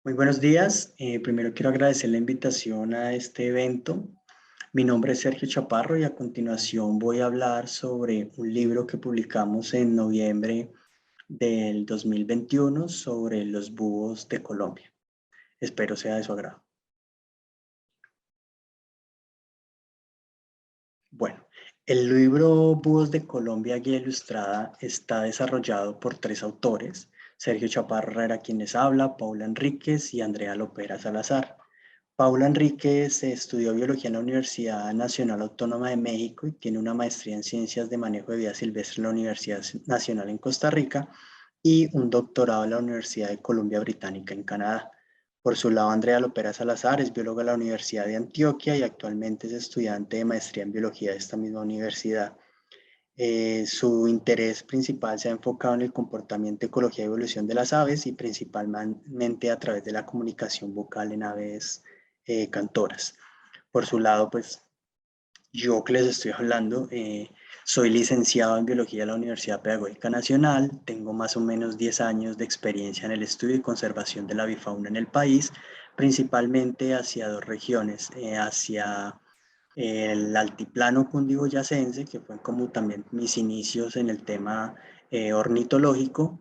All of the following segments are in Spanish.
Muy buenos días. Primero quiero agradecer la invitación a este evento. Mi nombre es Sergio Chaparro y a continuación voy a hablar sobre un libro que publicamos en noviembre del 2021 sobre los búhos de Colombia. Espero sea de su agrado. Bueno, el libro Búhos de Colombia, Guía Ilustrada, está desarrollado por tres autores: Sergio Chaparro Herrera, quien les habla, Paula Enríquez y Andrea Lopera Salazar. Paula Enríquez estudió biología en la Universidad Nacional Autónoma de México y tiene una maestría en ciencias de manejo de vida silvestre en la Universidad Nacional en Costa Rica y un doctorado en la Universidad de Columbia Británica en Canadá. Por su lado, Andrea Lopera Salazar es bióloga de la Universidad de Antioquia y actualmente es estudiante de maestría en biología de esta misma universidad. Su interés principal se ha enfocado en el comportamiento, ecología y evolución de las aves y principalmente a través de la comunicación vocal en aves cantoras. Por su lado, pues yo que les estoy hablando, soy licenciado en biología de la Universidad Pedagógica Nacional, tengo más o menos 10 años de experiencia en el estudio y conservación de la avifauna en el país, principalmente hacia dos regiones, hacia el altiplano cundiboyacense, que fue como también mis inicios en el tema ornitológico,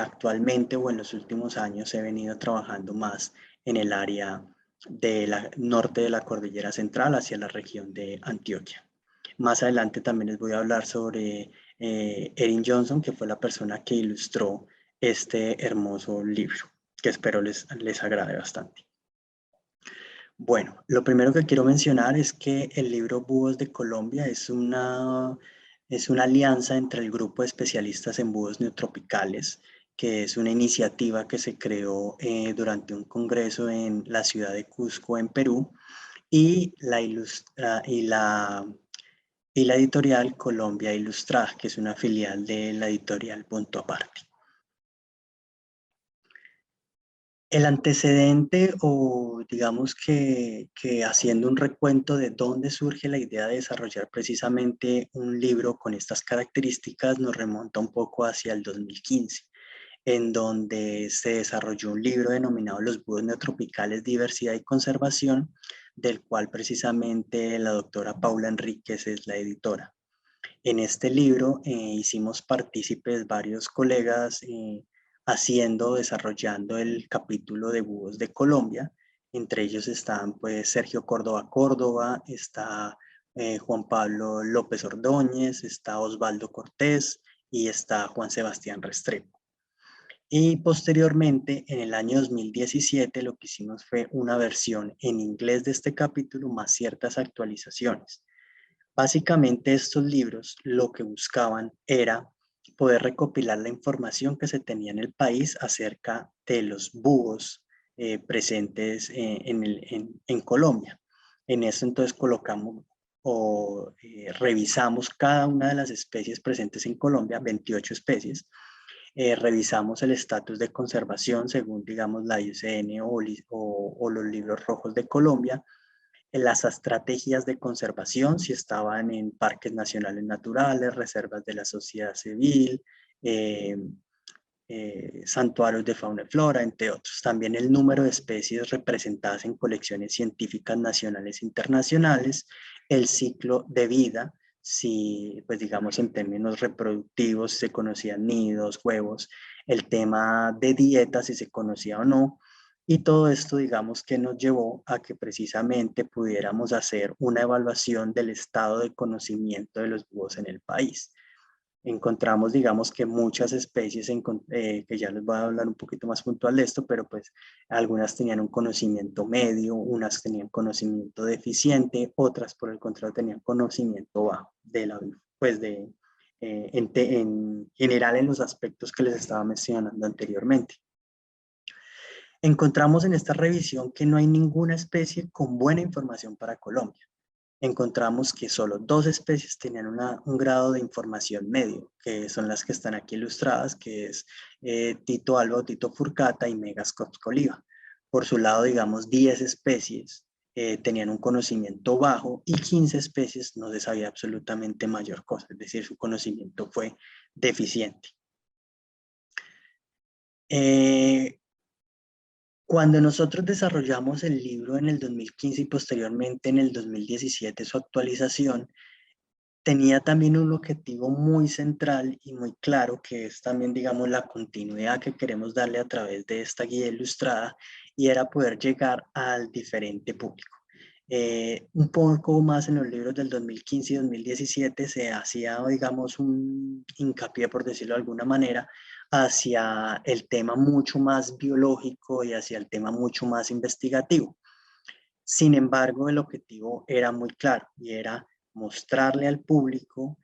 actualmente o en los últimos años he venido trabajando más en el área norte de la cordillera central hacia la región de Antioquia. Más adelante también les voy a hablar sobre Erin Johnson, que fue la persona que ilustró este hermoso libro, que espero les agrade bastante. Bueno, lo primero que quiero mencionar es que el libro Búhos de Colombia es una alianza entre el grupo de especialistas en búhos neotropicales, que es una iniciativa que se creó durante un congreso en la ciudad de Cusco, en Perú, y la editorial Colombia Ilustrada, que es una filial de la editorial Punto Aparte. El antecedente, o digamos que haciendo un recuento de dónde surge la idea de desarrollar precisamente un libro con estas características, nos remonta un poco hacia el 2015, en donde se desarrolló un libro denominado Los búhos neotropicales, diversidad y conservación, del cual precisamente la doctora Paula Enríquez es la editora. En este libro hicimos partícipes varios colegas desarrollando el capítulo de Búhos de Colombia. Entre ellos están pues Sergio Córdoba Córdoba, está Juan Pablo López Ordóñez, está Osvaldo Cortés y está Juan Sebastián Restrepo. Y posteriormente, en el año 2017, lo que hicimos fue una versión en inglés de este capítulo más ciertas actualizaciones. Básicamente estos libros lo que buscaban era poder recopilar la información que se tenía en el país acerca de los búhos presentes en Colombia. En eso entonces colocamos o revisamos cada una de las especies presentes en Colombia, 28 especies. Revisamos el estatus de conservación según, digamos, la IUCN o los libros rojos de Colombia, en las estrategias de conservación, si estaban en parques nacionales naturales, reservas de la sociedad civil, eh, santuarios de fauna y flora, entre otros. También el número de especies representadas en colecciones científicas nacionales e internacionales, el ciclo de vida, si, pues digamos, en términos reproductivos, si se conocían nidos, huevos, el tema de dieta, si se conocía o no, y todo esto, digamos, que nos llevó a que precisamente pudiéramos hacer una evaluación del estado de conocimiento de los búhos en el país. Encontramos, digamos, que muchas especies, que ya les voy a hablar un poquito más puntual de esto, pero pues algunas tenían un conocimiento medio, unas tenían conocimiento deficiente, otras por el contrario tenían conocimiento bajo de la, pues en general en los aspectos que les estaba mencionando anteriormente. Encontramos en esta revisión que no hay ninguna especie con buena información para Colombia. Encontramos que solo dos especies tenían un grado de información medio, que son las que están aquí ilustradas, que es Tito alba o Tito furcata y Megascops coliba. Por su lado, digamos, 10 especies tenían un conocimiento bajo y 15 especies no se sabía absolutamente mayor cosa, es decir, su conocimiento fue deficiente. Cuando nosotros desarrollamos el libro en el 2015 y posteriormente en el 2017 su actualización, tenía también un objetivo muy central y muy claro, que es también, digamos, la continuidad que queremos darle a través de esta guía ilustrada, y era poder llegar al diferente público. Un poco más en los libros del 2015 y 2017 se hacía, digamos, un hincapié, por decirlo de alguna manera, hacia el tema mucho más biológico y hacia el tema mucho más investigativo. Sin embargo, el objetivo era muy claro y era mostrarle al público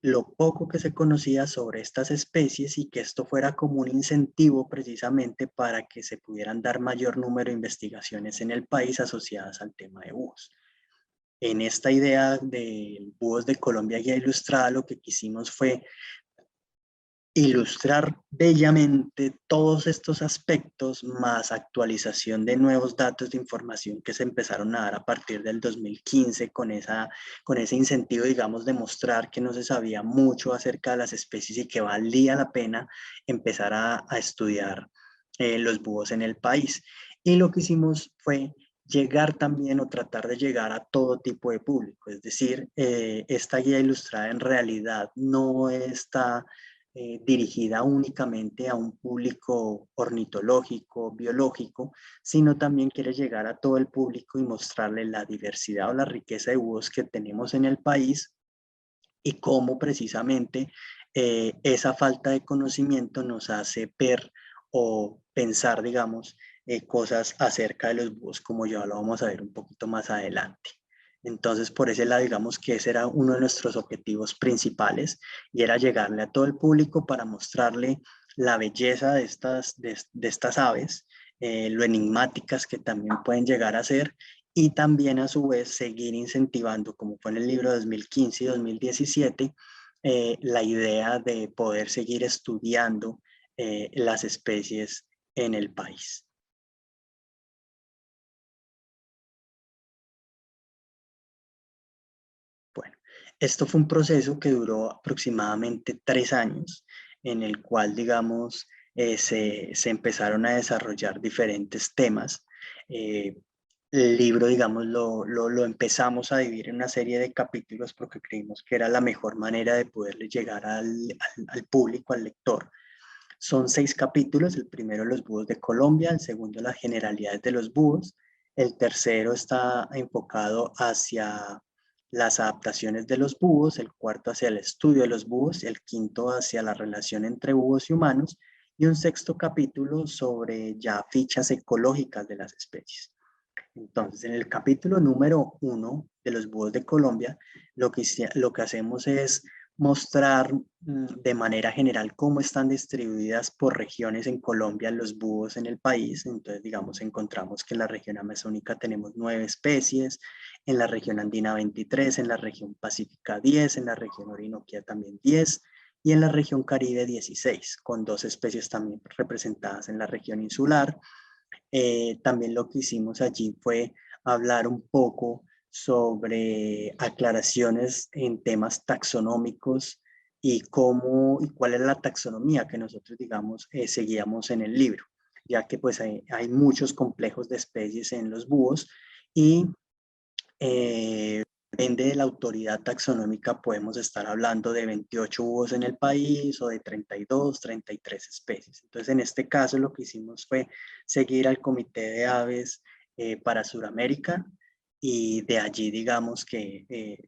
lo poco que se conocía sobre estas especies, y que esto fuera como un incentivo precisamente para que se pudieran dar mayor número de investigaciones en el país asociadas al tema de búhos. En esta idea de Búhos de Colombia Guía Ilustrada, lo que quisimos fue ilustrar bellamente todos estos aspectos, más actualización de nuevos datos de información que se empezaron a dar a partir del 2015, con ese incentivo, digamos, de mostrar que no se sabía mucho acerca de las especies y que valía la pena empezar a estudiar los búhos en el país. Y lo que hicimos fue llegar también, o tratar de llegar a todo tipo de público, es decir, esta guía ilustrada en realidad no está dirigida únicamente a un público ornitológico, biológico, sino también quiere llegar a todo el público y mostrarle la diversidad o la riqueza de búhos que tenemos en el país, y cómo precisamente esa falta de conocimiento nos hace ver o pensar, digamos, cosas acerca de los búhos, como ya lo vamos a ver un poquito más adelante. Entonces, por ese lado, digamos que ese era uno de nuestros objetivos principales, y era llegarle a todo el público para mostrarle la belleza de estas aves, lo enigmáticas que también pueden llegar a ser, y también a su vez seguir incentivando, como fue en el libro 2015 y 2017, la idea de poder seguir estudiando las especies en el país. Bueno, esto fue un proceso que duró aproximadamente 3 años, en el cual, digamos, se empezaron a desarrollar diferentes temas. Eh, el libro, digamos, lo empezamos a dividir en una serie de capítulos porque creímos que era la mejor manera de poderle llegar al público, al lector. Son 6 capítulos: el primero, los búhos de Colombia; el segundo, las generalidades de los búhos; el tercero está enfocado hacia las adaptaciones de los búhos; el cuarto hacia el estudio de los búhos; el quinto hacia la relación entre búhos y humanos; y un sexto capítulo sobre ya fichas ecológicas de las especies. Entonces, en el capítulo número 1 de los búhos de Colombia, lo que hacemos es mostrar de manera general cómo están distribuidas por regiones en Colombia los búhos en el país. Entonces, digamos, encontramos que en la región amazónica tenemos 9 especies, en la región andina 23, en la región pacífica 10, en la región orinoquia también 10, y en la región caribe 16, con 2 especies también representadas en la región insular. También lo que hicimos allí fue hablar un poco sobre aclaraciones en temas taxonómicos, y cómo y cuál es la taxonomía que nosotros, digamos, seguíamos en el libro, ya que pues hay muchos complejos de especies en los búhos, y depende de la autoridad taxonómica, podemos estar hablando de 28 búhos en el país, o de 32, 33 especies. Entonces, en este caso, lo que hicimos fue seguir al Comité de Aves para Sudamérica, y de allí, digamos que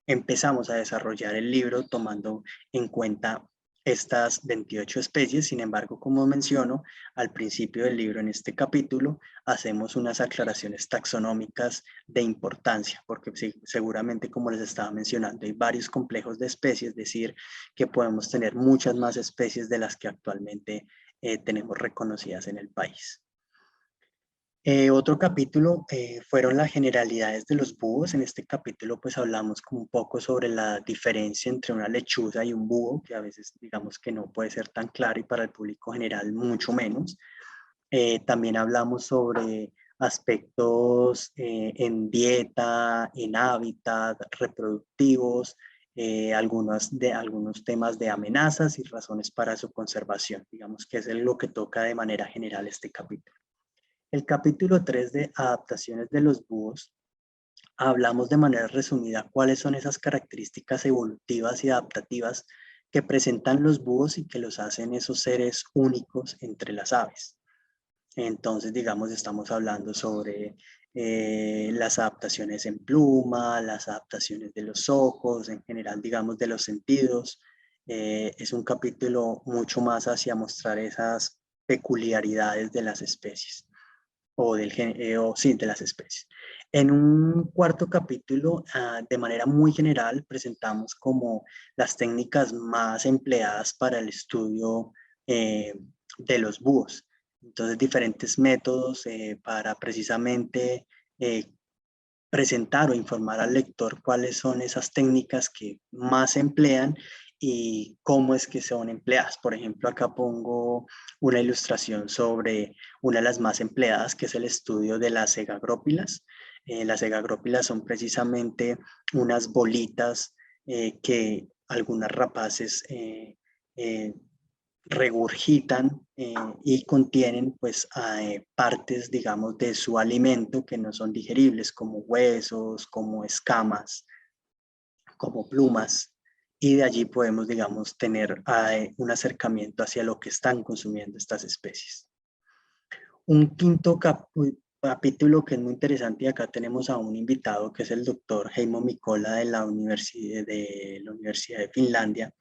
empezamos a desarrollar el libro tomando en cuenta estas 28 especies. Sin embargo, como menciono al principio del libro, en este capítulo, hacemos unas aclaraciones taxonómicas de importancia, porque sí, seguramente, como les estaba mencionando, hay varios complejos de especies, es decir, que podemos tener muchas más especies de las que actualmente tenemos reconocidas en el país. Otro capítulo fueron las generalidades de los búhos. En este capítulo pues hablamos como un poco sobre la diferencia entre una lechuza y un búho, que a veces digamos que no puede ser tan claro, y para el público general mucho menos. También hablamos sobre aspectos en dieta, en hábitat, reproductivos, algunos temas de amenazas y razones para su conservación. Digamos que es lo que toca de manera general este capítulo. El capítulo 3 de adaptaciones de los búhos, hablamos de manera resumida cuáles son esas características evolutivas y adaptativas que presentan los búhos y que los hacen esos seres únicos entre las aves. Entonces, digamos, estamos hablando sobre las adaptaciones en pluma, las adaptaciones de los ojos, en general, digamos, de los sentidos. Es un capítulo mucho más hacia mostrar esas peculiaridades de las especies sí, de las especies. En un cuarto capítulo, de manera muy general, presentamos como las técnicas más empleadas para el estudio de los búhos. Entonces, diferentes métodos para precisamente eh, presentar o informar al lector cuáles son esas técnicas que más se emplean y cómo es que son empleadas. Por ejemplo, acá pongo una ilustración sobre una de las más empleadas, que es el estudio de las segagrópilas. Las segagrópilas son precisamente unas bolitas que algunas rapaces regurgitan y contienen pues partes, digamos, de su alimento que no son digeribles, como huesos, como escamas, como plumas, y de allí podemos, digamos, tener un acercamiento hacia lo que están consumiendo estas especies. Un quinto capítulo que es muy interesante, y acá tenemos a un invitado que es el doctor Heimo Mikkola de la Universidad de Finlandia.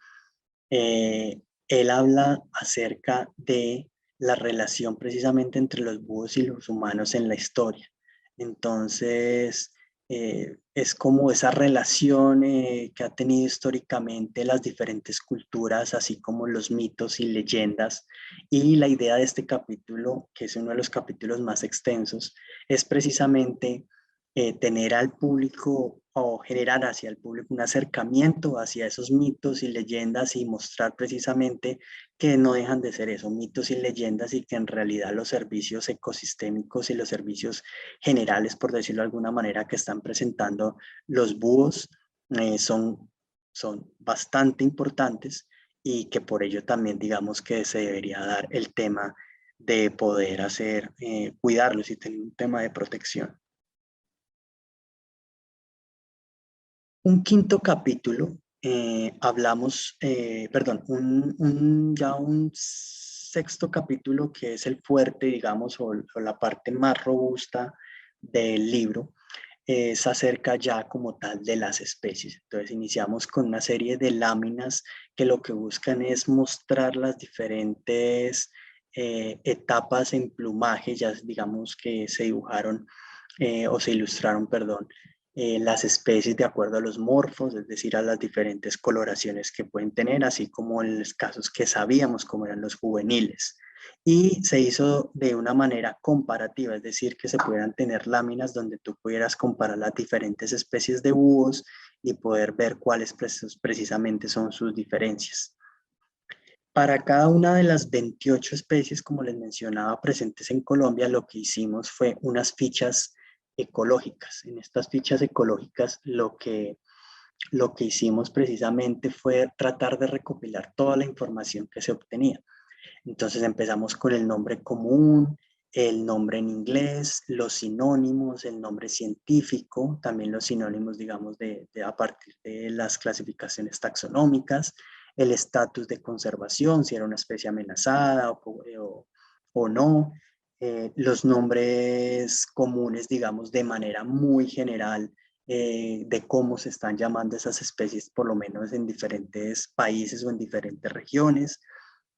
Él habla acerca de la relación precisamente entre los búhos y los humanos en la historia. Entonces, es como esa relación que ha tenido históricamente las diferentes culturas, así como los mitos y leyendas. Y la idea de este capítulo, que es uno de los capítulos más extensos, es precisamente tener al público o generar hacia el público un acercamiento hacia esos mitos y leyendas y mostrar precisamente que no dejan de ser eso, mitos y leyendas, y que en realidad los servicios ecosistémicos y los servicios generales, por decirlo de alguna manera, que están presentando los búhos son bastante importantes, y que por ello también digamos que se debería dar el tema de poder cuidarlos y tener un tema de protección. Un quinto capítulo, ya un sexto capítulo que es el fuerte, digamos, o la parte más robusta del libro, es acerca ya como tal de las especies. Entonces iniciamos con una serie de láminas que lo que buscan es mostrar las diferentes etapas en plumaje, ya digamos que se dibujaron o se ilustraron, perdón, las especies de acuerdo a los morfos, es decir, a las diferentes coloraciones que pueden tener, así como en los casos que sabíamos como eran los juveniles. Y se hizo de una manera comparativa, es decir, que se pudieran tener láminas donde tú pudieras comparar las diferentes especies de búhos y poder ver cuáles precisamente son sus diferencias. Para cada una de las 28 especies, como les mencionaba, presentes en Colombia, lo que hicimos fue unas fichas ecológicas. En estas fichas ecológicas lo que hicimos precisamente fue tratar de recopilar toda la información que se obtenía. Entonces empezamos con el nombre común, el nombre en inglés, los sinónimos, el nombre científico, también los sinónimos, digamos, a partir de las clasificaciones taxonómicas, el estatus de conservación, si era una especie amenazada o no, los nombres comunes, digamos, de manera muy general, de cómo se están llamando esas especies, por lo menos en diferentes países o en diferentes regiones,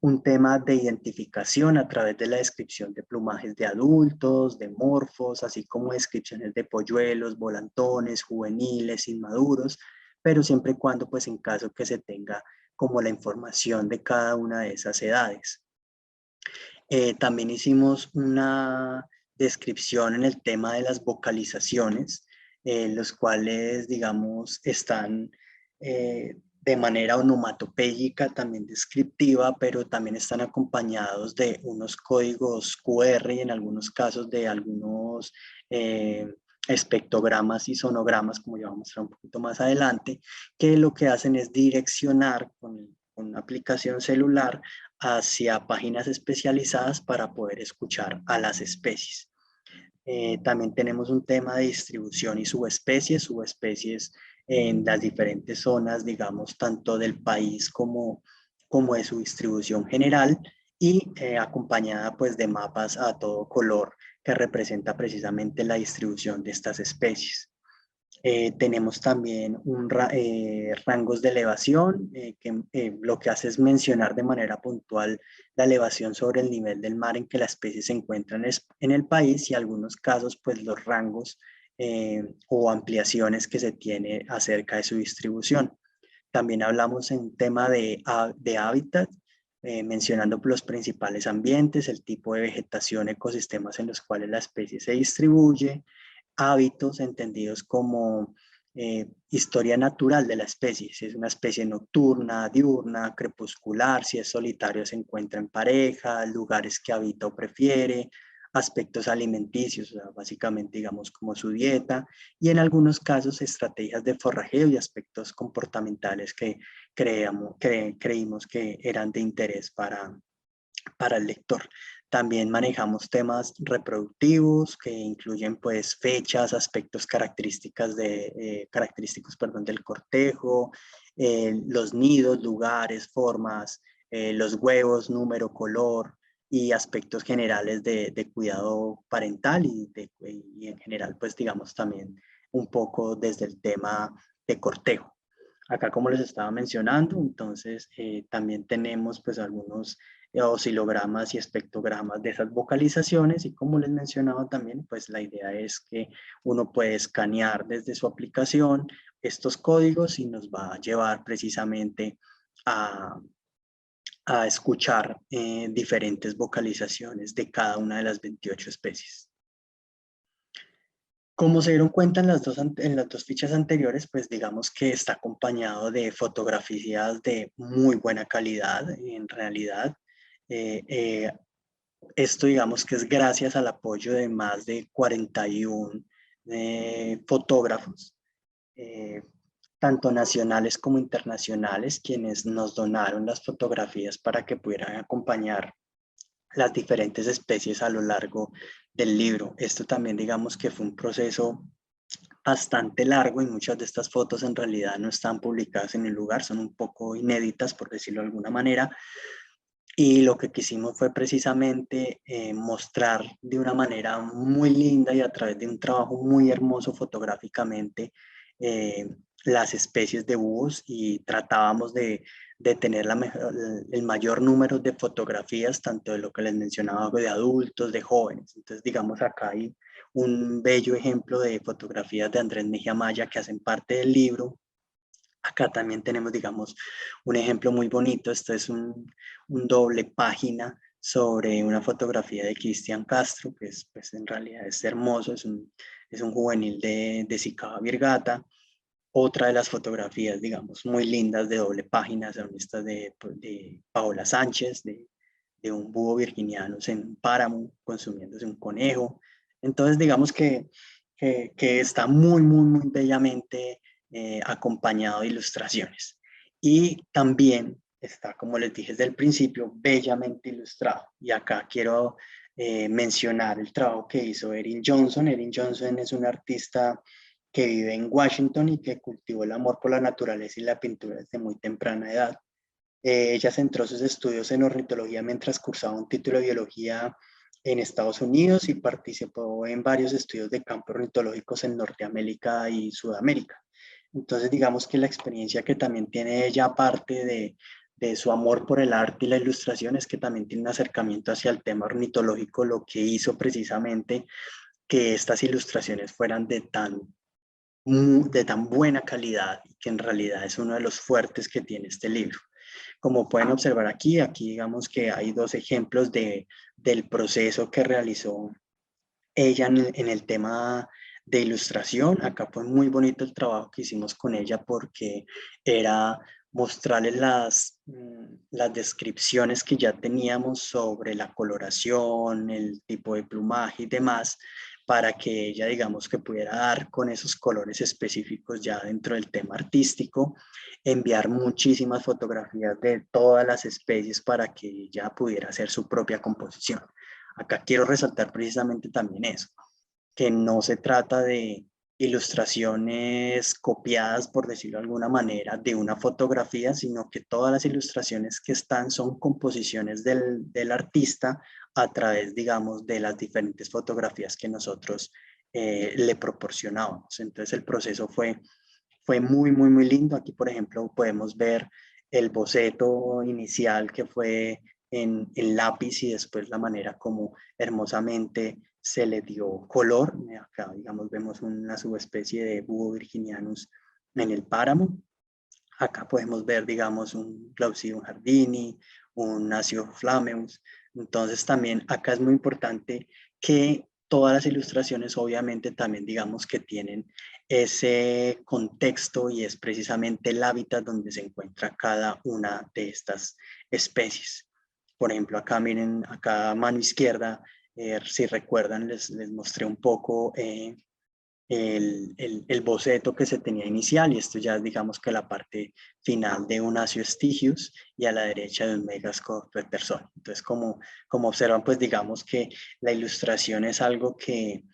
un tema de identificación a través de la descripción de plumajes de adultos, de morfos, así como descripciones de polluelos, volantones, juveniles, inmaduros, pero siempre y cuando, pues en caso que se tenga como la información de cada una de esas edades. También hicimos una descripción en el tema de las vocalizaciones, los cuales, digamos, están de manera onomatopéyica, también descriptiva, pero también están acompañados de unos códigos QR y en algunos casos de algunos espectrogramas y sonogramas, como ya vamos a mostrar un poquito más adelante, que lo que hacen es direccionar con una aplicación celular hacia páginas especializadas para poder escuchar a las especies. También tenemos un tema de distribución y subespecies en las diferentes zonas, digamos, tanto del país como de su distribución general y acompañada pues de mapas a todo color que representa precisamente la distribución de estas especies. Tenemos también rangos de elevación, que lo que hace es mencionar de manera puntual la elevación sobre el nivel del mar en que la especie se encuentra en el país y en algunos casos pues los rangos o ampliaciones que se tiene acerca de su distribución. También hablamos en tema de hábitat, mencionando los principales ambientes, el tipo de vegetación, ecosistemas en los cuales la especie se distribuye, hábitos entendidos como historia natural de la especie, si es una especie nocturna, diurna, crepuscular, si es solitario se encuentra en pareja, lugares que habita o prefiere, aspectos alimenticios, o sea, básicamente digamos como su dieta, y en algunos casos estrategias de forrajeo y aspectos comportamentales que creímos que eran de interés para el lector. También manejamos temas reproductivos que incluyen pues fechas, aspectos característicos perdón, del cortejo, los nidos, lugares, formas, los huevos, número, color y aspectos generales de cuidado parental y en general pues digamos también un poco desde el tema de cortejo. Acá, como les estaba mencionando, entonces también tenemos pues algunos oscilogramas y espectrogramas de esas vocalizaciones y como les mencionaba también, pues la idea es que uno puede escanear desde su aplicación estos códigos y nos va a llevar precisamente a, a escuchar diferentes vocalizaciones de cada una de las 28 especies. Como se dieron cuenta en las dos fichas anteriores, pues digamos que está acompañado de fotografías de muy buena calidad en realidad. Eh, eh, Esto digamos que es gracias al apoyo de más de 41 fotógrafos, eh, tanto nacionales como internacionales, quienes nos donaron las fotografías para que pudieran acompañar las diferentes especies a lo largo del libro. Esto también digamos que fue un proceso bastante largo y muchas de estas fotos en realidad no están publicadas en el lugar, son un poco inéditas por decirlo de alguna manera, y lo que quisimos fue precisamente mostrar de una manera muy linda y a través de un trabajo muy hermoso fotográficamente eh, las especies de búhos y tratábamos de tener el mayor número de fotografías, tanto de lo que les mencionaba, de adultos, de jóvenes. Entonces, digamos, acá hay un bello ejemplo de fotografías de Andrés Mejía Maya que hacen parte del libro. Acá también tenemos, digamos, un ejemplo muy bonito. Esto es un doble página sobre una fotografía de Cristian Castro, que es, pues, en realidad es hermoso, es un juvenil de Sicaba Virgata. Otra de las fotografías, digamos, muy lindas de doble página son estas de Paola Sánchez, de un búho virginiano en un páramo consumiéndose un conejo. Entonces, digamos que está muy bellamente acompañado de ilustraciones. Y también está, como les dije desde el principio, bellamente ilustrado. Y acá quiero mencionar el trabajo que hizo Erin Johnson. Erin Johnson es una artista que vive en Washington y que cultivó el amor por la naturaleza y la pintura desde muy temprana edad. Ella centró sus estudios en ornitología mientras cursaba un título de biología en Estados Unidos y participó en varios estudios de campo ornitológicos en Norteamérica y Sudamérica. Entonces, digamos que la experiencia que también tiene ella, aparte de su amor por el arte y la ilustración, es que también tiene un acercamiento hacia el tema ornitológico, lo que hizo precisamente que estas ilustraciones fueran de tan buena calidad y que en realidad es uno de los fuertes que tiene este libro. Como pueden observar aquí digamos que hay dos ejemplos del proceso que realizó ella en el tema de ilustración. Acá fue muy bonito el trabajo que hicimos con ella porque era mostrarles las descripciones que ya teníamos sobre la coloración, el tipo de plumaje y demás, para que ella, digamos, que pudiera dar con esos colores específicos ya dentro del tema artístico, enviar muchísimas fotografías de todas las especies para que ella pudiera hacer su propia composición. Acá quiero resaltar precisamente también eso. que no se trata de ilustraciones copiadas, por decirlo de alguna manera, de una fotografía, sino que todas las ilustraciones que están son composiciones del artista a través, digamos, de las diferentes fotografías que nosotros le proporcionábamos. Entonces el proceso fue muy, muy, muy lindo. Aquí, por ejemplo, podemos ver el boceto inicial que fue en lápiz y después la manera como hermosamente se le dio color. Acá, digamos, vemos una subespecie de búho virginianus en el páramo. Acá podemos ver, digamos, un Glaucidium jardini, un Nacio flammeus. Entonces también acá es muy importante que todas las ilustraciones obviamente también digamos que tienen ese contexto y es precisamente el hábitat donde se encuentra cada una de estas especies. Por ejemplo, acá miren, acá a mano izquierda, si recuerdan, les mostré un poco el boceto que se tenía inicial y esto ya es digamos que la parte final de un Acio stygius y a la derecha de un Megascope Peterson. Entonces como observan pues digamos que la ilustración es algo que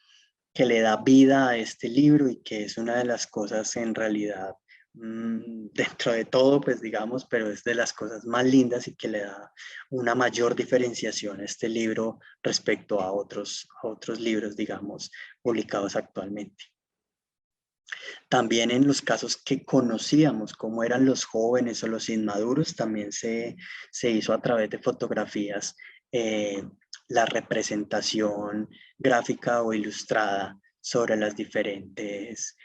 le da vida a este libro y que es una de las cosas en realidad dentro de todo, pues digamos, pero es de las cosas más lindas y que le da una mayor diferenciación a este libro respecto a otros libros, digamos, publicados actualmente. También en los casos que conocíamos, como eran los jóvenes o los inmaduros, también se hizo a través de fotografías la representación gráfica o ilustrada sobre las diferentes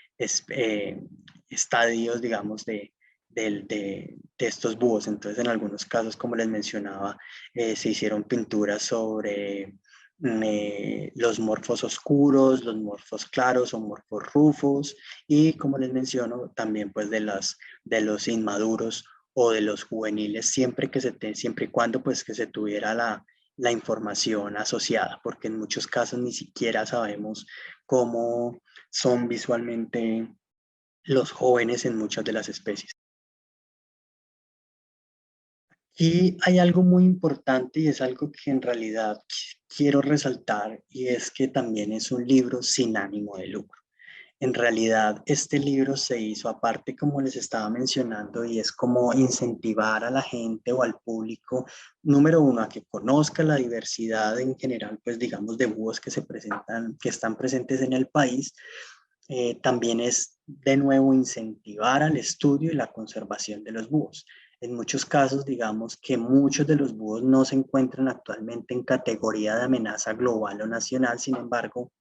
estadios, digamos, de estos búhos. Entonces, en algunos casos, como les mencionaba, se hicieron pinturas sobre los morfos oscuros, los morfos claros o morfos rufos, y como les menciono, también pues de los inmaduros o de los juveniles, siempre y cuando pues que se tuviera la información asociada, porque en muchos casos ni siquiera sabemos cómo son visualmente los jóvenes en muchas de las especies. Y hay algo muy importante y es algo que en realidad quiero resaltar y es que también es un libro sin ánimo de lucro. En realidad, este libro se hizo aparte, como les estaba mencionando, y es como incentivar a la gente o al público, número uno, a que conozca la diversidad en general, pues digamos, de búhos que se presentan, que están presentes en el país. También es, de nuevo, incentivar al estudio y la conservación de los búhos. En muchos casos, digamos que muchos de los búhos no se encuentran actualmente en categoría de amenaza global o nacional, sin embargo,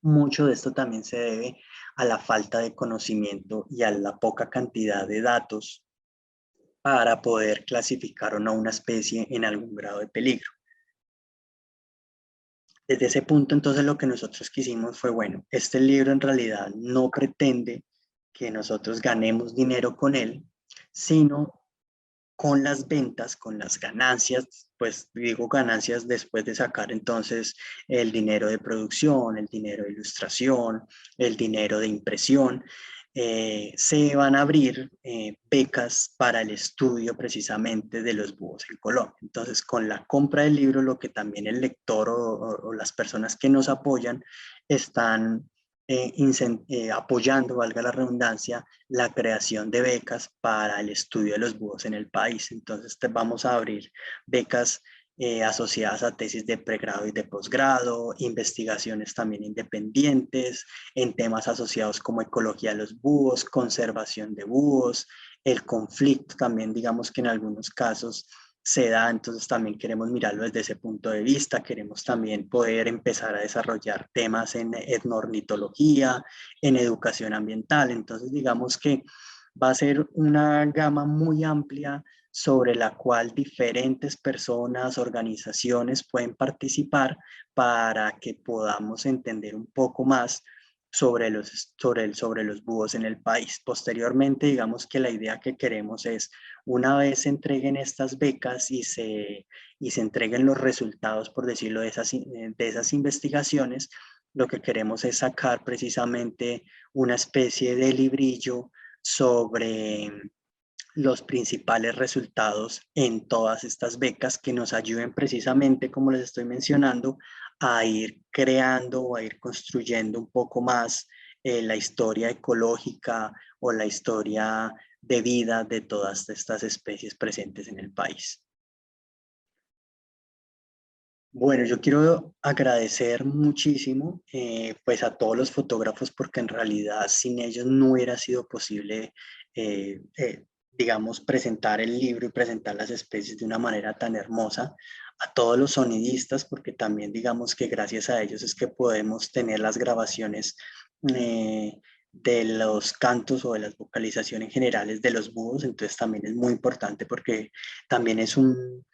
mucho de esto también se debe a la falta de conocimiento y a la poca cantidad de datos para poder clasificar o no una especie en algún grado de peligro. Desde ese punto, entonces, lo que nosotros quisimos fue, bueno, este libro en realidad no pretende que nosotros ganemos dinero con él, sino con las ventas, con las ganancias, pues digo ganancias después de sacar entonces el dinero de producción, el dinero de ilustración, el dinero de impresión, se van a abrir becas para el estudio precisamente de los búhos en Colombia. Entonces, con la compra del libro, lo que también el lector o las personas que nos apoyan están apoyando, valga la redundancia, la creación de becas para el estudio de los búhos en el país. Entonces, vamos a abrir becas asociadas a tesis de pregrado y de posgrado, investigaciones también independientes en temas asociados como ecología de los búhos, conservación de búhos, el conflicto también, digamos que en algunos casos se da, entonces también queremos mirarlo desde ese punto de vista, queremos también poder empezar a desarrollar temas en etnoornitología, en educación ambiental, entonces digamos que va a ser una gama muy amplia sobre la cual diferentes personas, organizaciones pueden participar para que podamos entender un poco más sobre los búhos en el país. Posteriormente, digamos que la idea que queremos es, una vez se entreguen estas becas y se entreguen los resultados, por decirlo, de esas investigaciones, lo que queremos es sacar precisamente una especie de librillo sobre los principales resultados en todas estas becas que nos ayuden precisamente, como les estoy mencionando, a ir creando o a ir construyendo un poco más la historia ecológica o la historia de vida de todas estas especies presentes en el país. Bueno, yo quiero agradecer muchísimo pues a todos los fotógrafos porque en realidad sin ellos no hubiera sido posible, digamos, presentar el libro y presentar las especies de una manera tan hermosa. A todos los sonidistas porque también digamos que gracias a ellos es que podemos tener las grabaciones de los cantos o de las vocalizaciones generales de los búhos, entonces también es muy importante porque también es un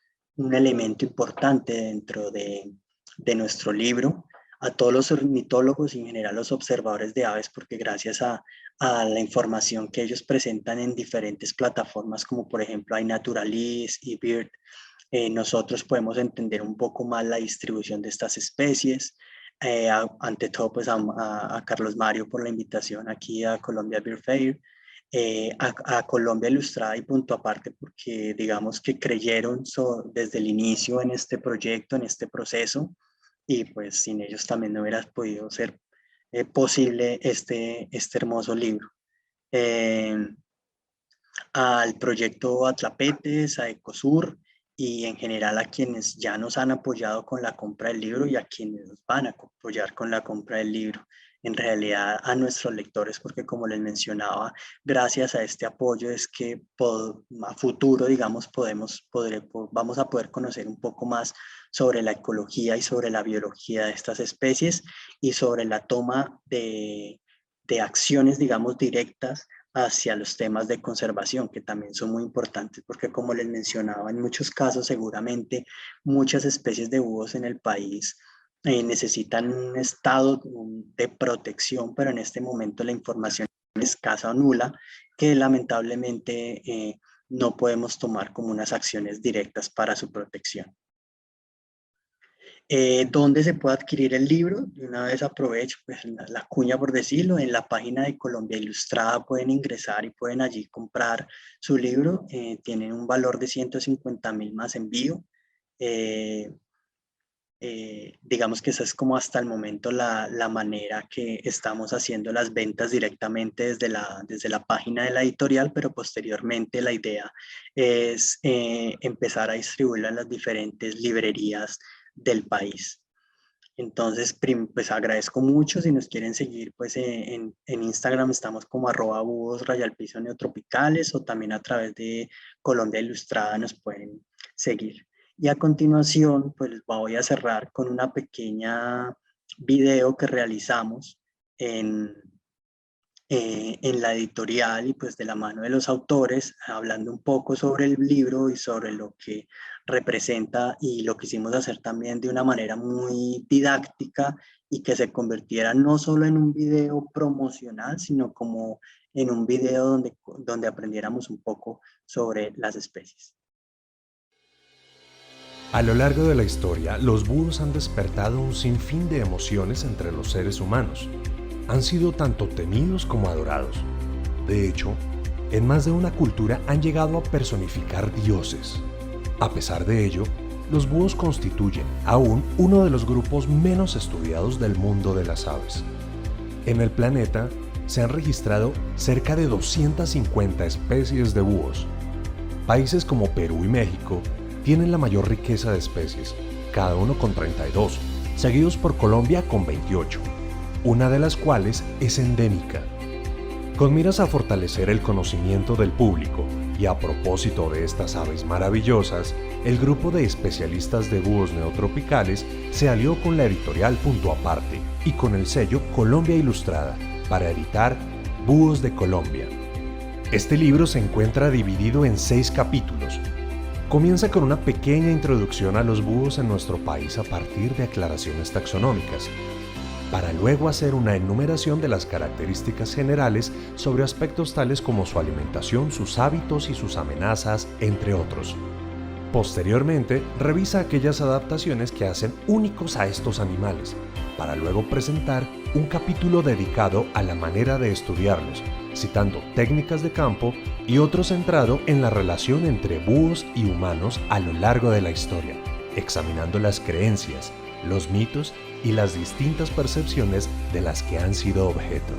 elemento importante dentro de nuestro libro, a todos los ornitólogos y en general los observadores de aves, porque gracias a la información que ellos presentan en diferentes plataformas, como por ejemplo iNaturalist y Bird, nosotros podemos entender un poco más la distribución de estas especies. Ante todo, pues a Carlos Mario por la invitación aquí a Colombia Bird Fair, a Colombia Ilustrada y punto aparte porque digamos que creyeron desde el inicio en este proyecto, en este proceso y pues sin ellos también no hubiera podido ser posible este hermoso libro. Al proyecto Atlapetes, a Ecosur y en general a quienes ya nos han apoyado con la compra del libro y a quienes nos van a apoyar con la compra del libro. En realidad a nuestros lectores, porque como les mencionaba, gracias a este apoyo es que a futuro, digamos, vamos a poder conocer un poco más sobre la ecología y sobre la biología de estas especies y sobre la toma de acciones, digamos, directas hacia los temas de conservación, que también son muy importantes, porque como les mencionaba, en muchos casos seguramente muchas especies de búhos en el país necesitan un estado de protección, pero en este momento la información es escasa o nula, que lamentablemente no podemos tomar como unas acciones directas para su protección. ¿Dónde se puede adquirir el libro? De una vez aprovecho pues, la cuña por decirlo, en la página de Colombia Ilustrada pueden ingresar y pueden allí comprar su libro, tienen un valor de 150.000 más envío. Digamos que esa es como hasta el momento la manera que estamos haciendo las ventas directamente desde la página de la editorial, pero posteriormente la idea es empezar a distribuirla en las diferentes librerías del país. Entonces, pues agradezco mucho. Si nos quieren seguir, pues en Instagram estamos como @búhos_neotropicales o también a través de Colombia Ilustrada nos pueden seguir. Y a continuación, pues voy a cerrar con una pequeña video que realizamos en la editorial y pues de la mano de los autores, hablando un poco sobre el libro y sobre lo que representa y lo quisimos hacer también de una manera muy didáctica y que se convirtiera no solo en un video promocional, sino como en un video donde aprendiéramos un poco sobre las especies. A lo largo de la historia, los búhos han despertado un sinfín de emociones entre los seres humanos. Han sido tanto temidos como adorados. De hecho, en más de una cultura han llegado a personificar dioses. A pesar de ello, los búhos constituyen aún uno de los grupos menos estudiados del mundo de las aves. En el planeta se han registrado cerca de 250 especies de búhos. Países como Perú y México tienen la mayor riqueza de especies, cada uno con 32, seguidos por Colombia con 28, una de las cuales es endémica. Con miras a fortalecer el conocimiento del público y a propósito de estas aves maravillosas, el grupo de especialistas de búhos neotropicales se alió con la editorial Punto Aparte y con el sello Colombia Ilustrada para editar Búhos de Colombia. Este libro se encuentra dividido en 6 capítulos. Comienza con una pequeña introducción a los búhos en nuestro país a partir de aclaraciones taxonómicas, para luego hacer una enumeración de las características generales sobre aspectos tales como su alimentación, sus hábitos y sus amenazas, entre otros. Posteriormente, revisa aquellas adaptaciones que hacen únicos a estos animales, para luego presentar un capítulo dedicado a la manera de estudiarlos, citando técnicas de campo, y otro centrado en la relación entre búhos y humanos a lo largo de la historia, examinando las creencias, los mitos y las distintas percepciones de las que han sido objeto.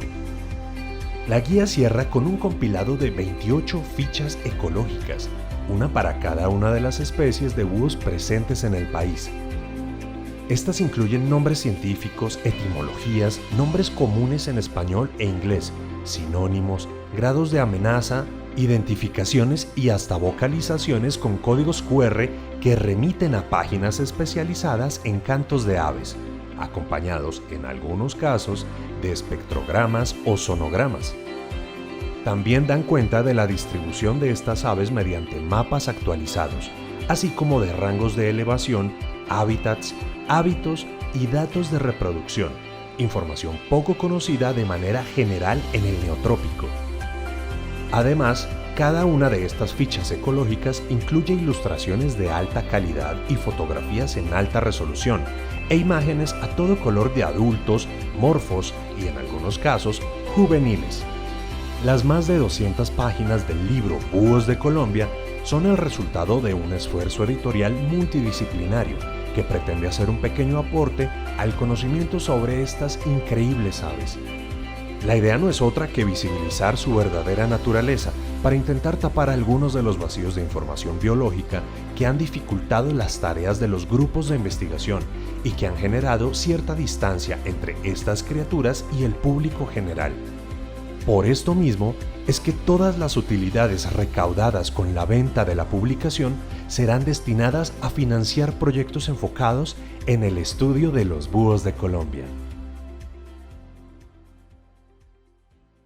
La guía cierra con un compilado de 28 fichas ecológicas, una para cada una de las especies de búhos presentes en el país. Estas incluyen nombres científicos, etimologías, nombres comunes en español e inglés, sinónimos, grados de amenaza, identificaciones y hasta vocalizaciones con códigos QR que remiten a páginas especializadas en cantos de aves, acompañados en algunos casos de espectrogramas o sonogramas. También dan cuenta de la distribución de estas aves mediante mapas actualizados, así como de rangos de elevación, hábitats, hábitos y datos de reproducción, información poco conocida de manera general en el Neotrópico. Además, cada una de estas fichas ecológicas incluye ilustraciones de alta calidad y fotografías en alta resolución, e imágenes a todo color de adultos, morfos y en algunos casos, juveniles. Las más de 200 páginas del libro Búhos de Colombia son el resultado de un esfuerzo editorial multidisciplinario que pretende hacer un pequeño aporte al conocimiento sobre estas increíbles aves. La idea no es otra que visibilizar su verdadera naturaleza para intentar tapar algunos de los vacíos de información biológica que han dificultado las tareas de los grupos de investigación y que han generado cierta distancia entre estas criaturas y el público general. Por esto mismo es que todas las utilidades recaudadas con la venta de la publicación serán destinadas a financiar proyectos enfocados en el estudio de los búhos de Colombia.